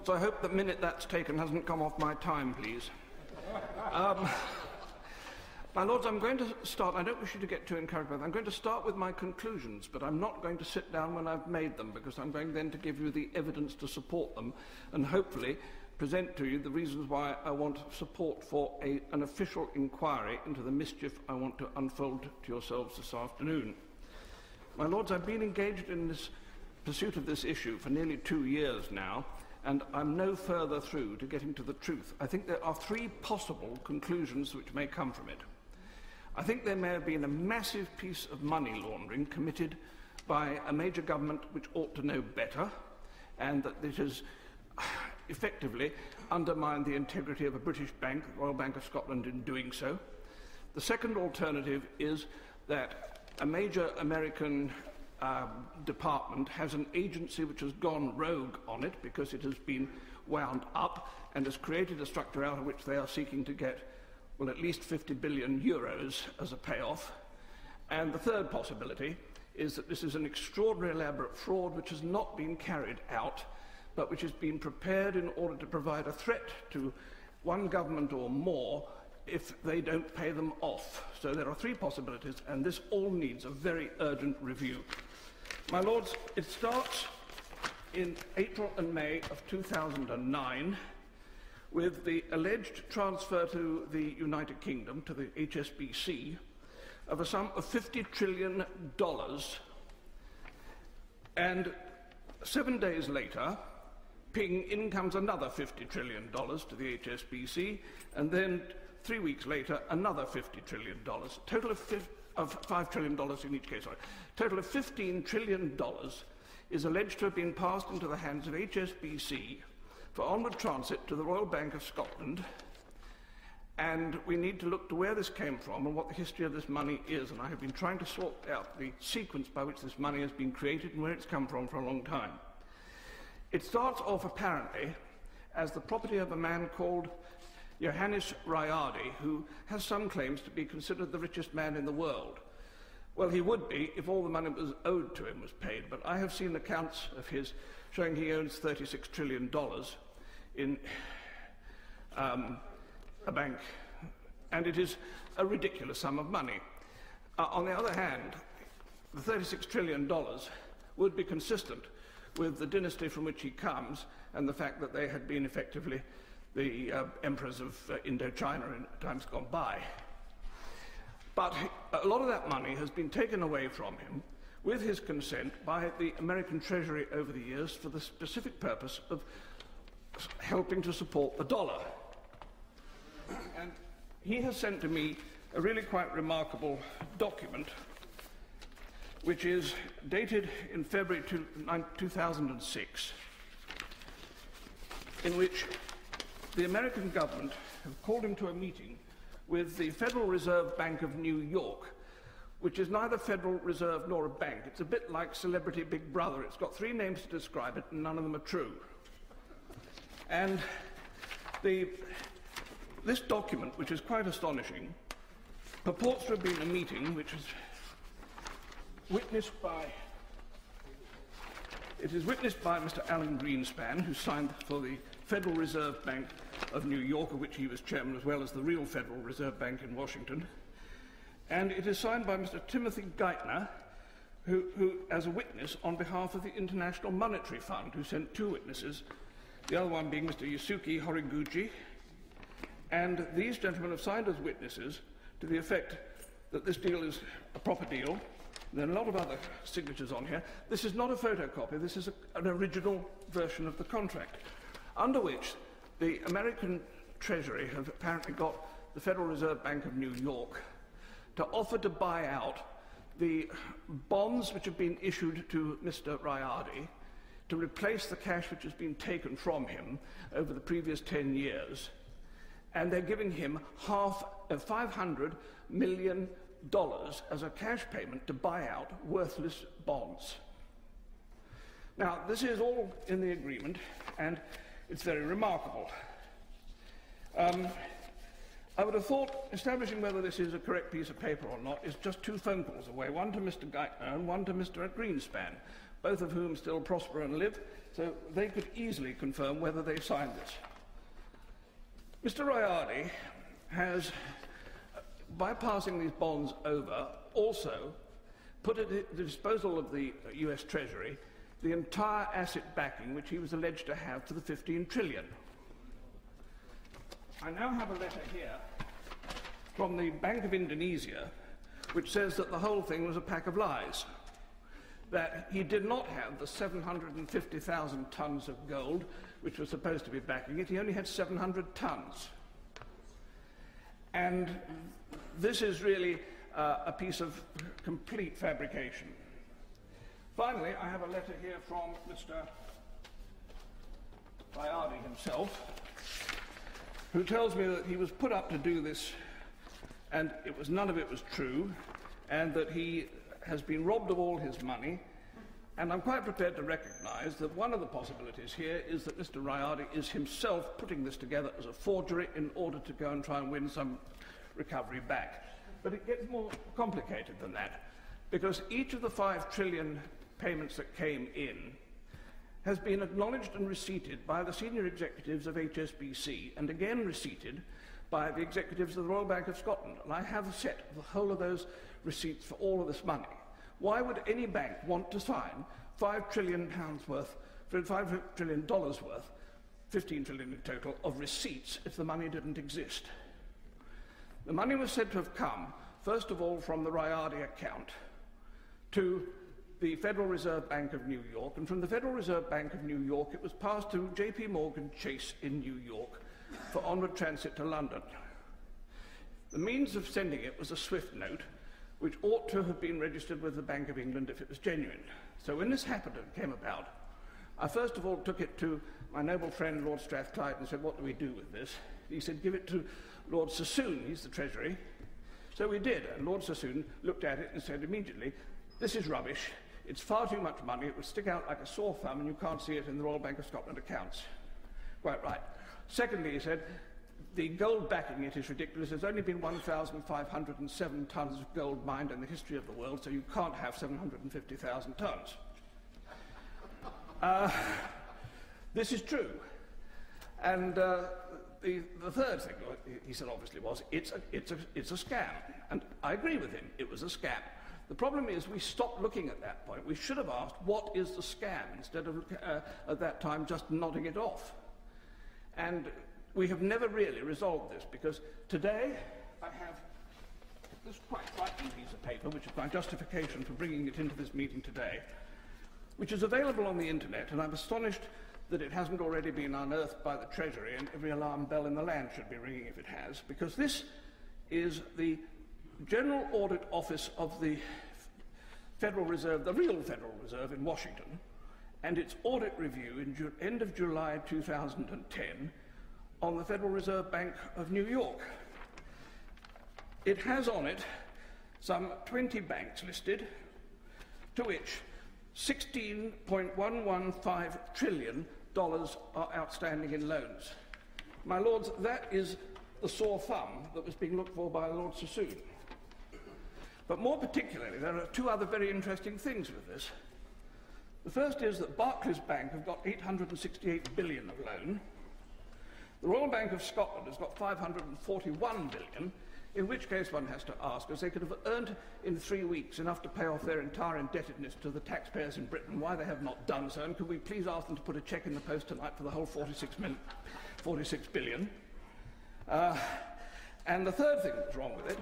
so I hope the minute that's taken hasn't come off my time, please. My Lords, I'm going to start, I don't wish you to get too encouraged by that. I'm going to start with my conclusions, but I'm not going to sit down when I've made them, because I'm going then to give you the evidence to support them, and hopefully present to you the reasons why I want support for an official inquiry into the mischief I want to unfold to yourselves this afternoon. My Lords, I've been engaged in this pursuit of this issue for nearly 2 years now, and I'm no further through to getting to the truth. I think there are 3 possible conclusions which may come from it. I think there may have been a massive piece of money laundering committed by a major government which ought to know better, and that it has effectively undermined the integrity of a British bank, the Royal Bank of Scotland, in doing so. The second alternative is that a major American department has an agency which has gone rogue on it because it has been wound up and has created a structure out of which they are seeking to get, well, at least 50 billion euros as a payoff. And the third possibility is that this is an extraordinary elaborate fraud which has not been carried out, but which has been prepared in order to provide a threat to one government or more if they don't pay them off. So there are 3 possibilities, and this all needs a very urgent review. My Lords, it starts in April and May of 2009 with the alleged transfer to the United Kingdom, to the HSBC, of a sum of $50 trillion, and 7 days later, ping, in comes another $50 trillion to the HSBC, and then 3 weeks later, another $50 trillion. Total of $5 trillion in each case, sorry. Total of $15 trillion is alleged to have been passed into the hands of HSBC for onward transit to the Royal Bank of Scotland, and we need to look to where this came from and what the history of this money is, and I have been trying to sort out the sequence by which this money has been created and where it's come from for a long time. It starts off apparently as the property of a man called Johannes Rayardi, who has some claims to be considered the richest man in the world. Well, he would be if all the money that was owed to him was paid, but I have seen accounts of his showing he owns $36 trillion in a bank, and it is a ridiculous sum of money. On the other hand, the $36 trillion would be consistent with the dynasty from which he comes and the fact that they had been effectively the emperors of Indochina in times gone by. But a lot of that money has been taken away from him with his consent by the American Treasury over the years for the specific purpose of helping to support the dollar. And he has sent to me a really quite remarkable document which is dated in February 2006, in which the American government have called him to a meeting with the Federal Reserve Bank of New York, which is neither Federal Reserve nor a bank. It's a bit like Celebrity Big Brother. It's got 3 names to describe it, and none of them are true. And this document, which is quite astonishing, purports to have been a meeting which is witnessed by Mr. Alan Greenspan, who signed for the Federal Reserve Bank of New York, of which he was chairman, as well as the real Federal Reserve Bank in Washington. And it is signed by Mr. Timothy Geithner, who as a witness on behalf of the International Monetary Fund, who sent 2 witnesses, the other one being Mr. Yusuke Horiguchi. And these gentlemen have signed as witnesses to the effect that this deal is a proper deal. There are a lot of other signatures on here. This is not a photocopy, this is an original version of the contract, under which the American Treasury have apparently got the Federal Reserve Bank of New York to offer to buy out the bonds which have been issued to Mr. Rayardi to replace the cash which has been taken from him over the previous 10 years. And they're giving him half of $500 million as a cash payment to buy out worthless bonds. Now, this is all in the agreement, and it's very remarkable. I would have thought establishing whether this is a correct piece of paper or not is just 2 phone calls away, one to Mr. Geithner and one to Mr. Greenspan. both of whom still prosper and live, so they could easily confirm whether they signed this. Mr. Rayadi has, by passing these bonds over, also put at the disposal of the US Treasury the entire asset backing which he was alleged to have for the 15 trillion. I now have a letter here from the Bank of Indonesia which says that the whole thing was a pack of lies, that he did not have the 750,000 tons of gold which was supposed to be backing it. He only had 700 tons. And this is really a piece of complete fabrication. Finally, I have a letter here from Mr. Rayadi himself, who tells me that he was put up to do this and none of it was true, and that he has been robbed of all his money. And I'm quite prepared to recognise that one of the possibilities here is that Mr. Rayadi is himself putting this together as a forgery in order to go and try and win some recovery back. But it gets more complicated than that, because each of the 5 trillion payments that came in has been acknowledged and receipted by the senior executives of HSBC, and again receipted by the executives of the Royal Bank of Scotland. And I have a set of the whole of those receipts for all of this money. Why would any bank want to sign £5 trillion worth, $5 trillion worth, 15 trillion in total, of receipts if the money didn't exist? The money was said to have come, first of all, from the Rayadi account to the Federal Reserve Bank of New York, and from the Federal Reserve Bank of New York it was passed to JP Morgan Chase in New York for onward transit to London. The means of sending it was a SWIFT note, which ought to have been registered with the Bank of England if it was genuine. So when this happened and came about, I first of all took it to my noble friend Lord Strathclyde and said, what do we do with this? He said, give it to Lord Sassoon, he's the Treasury. So we did, and Lord Sassoon looked at it and said immediately, this is rubbish, it's far too much money, it will stick out like a sore thumb and you can't see it in the Royal Bank of Scotland accounts. Quite right. Secondly, he said, the gold backing it is ridiculous. There's only been 1,507 tons of gold mined in the history of the world, so you can't have 750,000 tons. This is true. And the third thing he said obviously was, it's a scam. And I agree with him, it was a scam. The problem is we stopped looking at that point. We should have asked, what is the scam, instead of, at that time, just nodding it off. And we have never really resolved this, because today I have this quite frightening piece of paper, which is my justification for bringing it into this meeting today, which is available on the internet, and I'm astonished that it hasn't already been unearthed by the Treasury, and every alarm bell in the land should be ringing if it has, because this is the General Audit Office of the Federal Reserve, the real Federal Reserve in Washington, and its audit review in end of July 2010 on the Federal Reserve Bank of New York. It has on it some 20 banks listed, to which $16.115 trillion are outstanding in loans. My lords, that is the sore thumb that was being looked for by Lord Sassoon. But more particularly, there are 2 other very interesting things with this. The first is that Barclays Bank have got 868 billion of loan. The Royal Bank of Scotland has got 541 billion, in which case one has to ask, as they could have earned in 3 weeks enough to pay off their entire indebtedness to the taxpayers in Britain, why they have not done so, and could we please ask them to put a cheque in the post tonight for the whole 46 billion. And the third thing that's wrong with it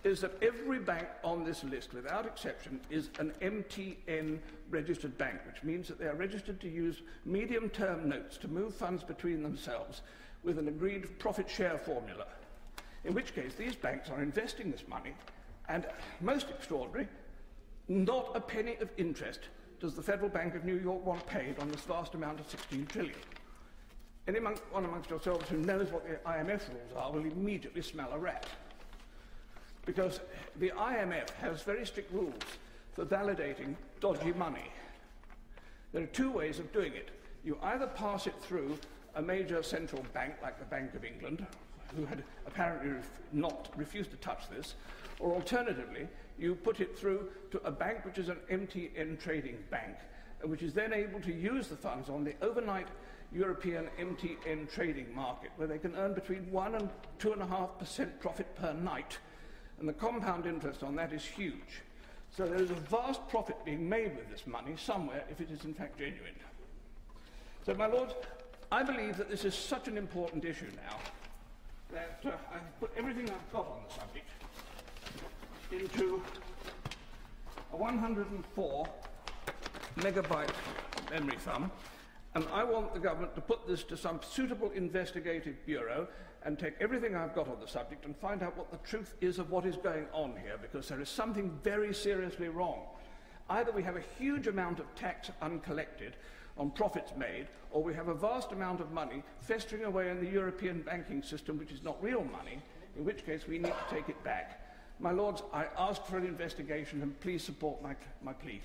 is that every bank on this list, without exception, is an MTN registered bank, which means that they are registered to use medium-term notes to move funds between themselves with an agreed profit share formula, in which case these banks are investing this money, and most extraordinary, not a penny of interest does the Federal Bank of New York want paid on this vast amount of 16 trillion. Anyone amongst yourselves who knows what the IMF rules are will immediately smell a rat, because the IMF has very strict rules for validating dodgy money. There are 2 ways of doing it. You either pass it through a major central bank, like the Bank of England, who had apparently refused to touch this, or alternatively, you put it through to a bank which is an MTN trading bank, which is then able to use the funds on the overnight European MTN trading market, where they can earn between 1 and 2.5% profit per night. And the compound interest on that is huge. So there is a vast profit being made with this money somewhere if it is in fact genuine. So, my Lords, I believe that this is such an important issue now that I've put everything I've got on the subject into a 104 megabyte memory thumb, and I want the government to put this to some suitable investigative bureau and take everything I've got on the subject and find out what the truth is of what is going on here, because there is something very seriously wrong. Either we have a huge amount of tax uncollected on profits made, or we have a vast amount of money festering away in the European banking system, which is not real money, in which case we need to take it back. My Lords, I ask for an investigation, and please support my plea.